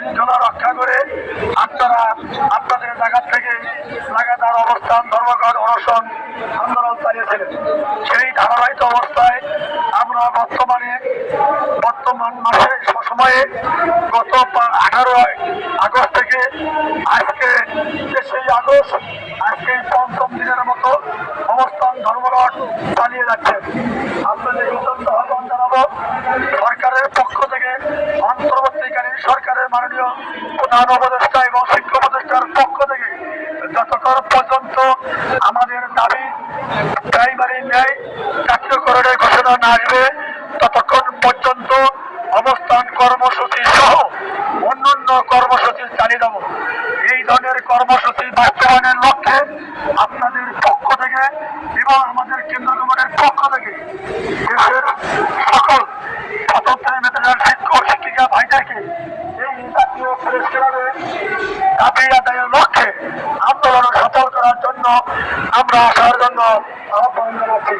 শৃঙ্খলা রক্ষা করে আপনারা আপনাদের জায়গা থেকে লাগাতার অবস্থান ধর্মঘট অনশন আন্দোলন চালিয়েছিলেন। সেই ধারাবাহিক অবস্থায় আমরা বর্তমান মাসে সময়ে গত 18 আগস্ট থেকে আজকে 23 আগস্ট আজকে পঞ্চম দিনের মতো অবস্থান ধর্মঘট চালিয়ে যাচ্ছে। আপনাদের অত্যন্ত আহ্বান জানাবো সরকারের পক্ষ থেকে, অন্তর্বর্তীকালীন সরকারের মাননীয় প্রধান উপদেষ্টা এবং শিক্ষা উপদেষ্টার পক্ষ থেকে যতক্ষণ পর্যন্ত আমাদের দাবি প্রাইমারি ন্যায় কার্যকরণের ঘোষণা না আসবে ততক্ষণ পর্যন্ত অবস্থান কর্মসূচি সহ অন্যান্য কর্মসূচি চালিয়ে যাব। এই ধরনের কর্মসূচি বাস্তবায়নের লক্ষ্যে আপনাদের পক্ষ থেকে এবং আমাদের কেন্দ্র কমিটির পক্ষ থেকে দেশের সকল স্বতন্ত্র মেধাবী শিক্ষক শিক্ষিকা ভাইদেরকে এই জাতীয় প্রেস ক্লাবে দাবি আদায়ের লক্ষ্যে আন্দোলন সফল করার জন্য আমরা আসার জন্য আহ্বান জানাচ্ছি।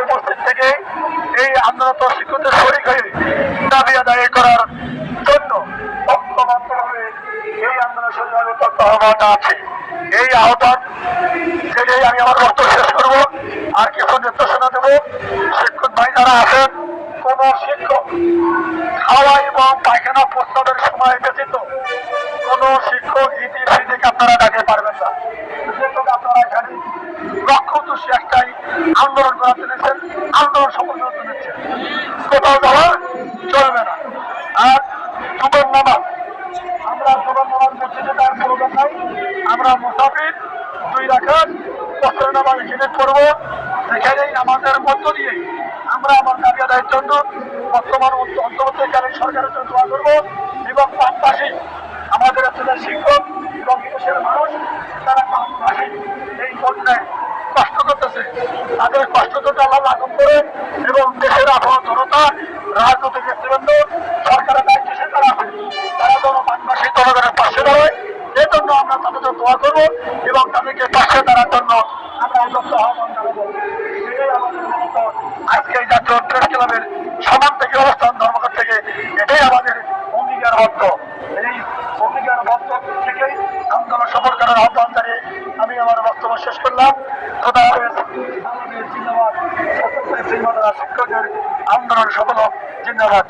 উপস্থিত থেকে এই আন্দোলন শিক্ষকদের শরীক হয়ে দাবি আদায় করার জন্য ঐক্যবদ্ধভাবে এই আন্দোলন শরীরের আহ্বান আছে। এই আহ্বান থেকে আমি আমার বক্তব্য শেষ করব। আর কিছু নির্দেশনা দেব। শিক্ষক ভাই যারা আছেন, কোন শিক্ষক খাওয়া এবং পায়খানা প্রস্তাবের সময় ব্যতীত কোন শিক্ষক ইতিহাসকে আপনারা ডাকতে পারবেন না। শিক্ষক আপনারা এখানে লক্ষ্যদর্শী একটাই আন্দোলন করা চলেছেন, আন্দোলন সফল করা চলেছে, কোথাও যাওয়া চলবে না। আর জুমার নামাজ, আমরা জুমার নামাজ মসজিদে তার প্রয়োজন নাই। আমরা মুসাফির 2 রাকাত ফজরের নামাজ এখানে পড়বো। এখানেই আমাদের মধ্য দিয়ে আমরা আমার দাবি আদায়ের জন্য বর্তমান অন্তর্বর্তীকালীন সরকারের জন্য দোয়া করবো এবং পাশাপাশি আমাদের আসলে শিক্ষক এবং বিদেশের মানুষ তারা পাশাপাশি এই বন্যায় কষ্ট করতেছে, তাদের কষ্টটা আল্লাহ লাঘব করে এবং দেশের আবহাওয়া জনতা রাজনৈতিক নেতৃবৃন্দ সরকারের দায়িত্বে তারা আছে, তারা যেন বাংলাদেশী জনগণের পাশে দাঁড়ায়। এই জন্য আমরা তাদের জন্য দোয়া করবো এবং তাদেরকে পাশে দাঁড়ার জন্য আমরা উদ্যোক্ত আহ্বান জানাবো। এটাই আমাদের মূলত আজকে এই জাতীয় প্রেস ক্লাবের সমান থেকে অবস্থান ধর্মঘট থেকে এটাই আমাদের অঙ্গীকারবদ্ধ। এই অঙ্গীকারবদ্ধ থেকেই আন্দোলন সফল করার আহ্বান জানিয়ে আমি আমার বক্তব্য শেষ করলাম। খোদা হাফেজ। জিন্দাবাদ। শিক্ষকের আন্দোলন সফল হোক। জিন্দাবাদ।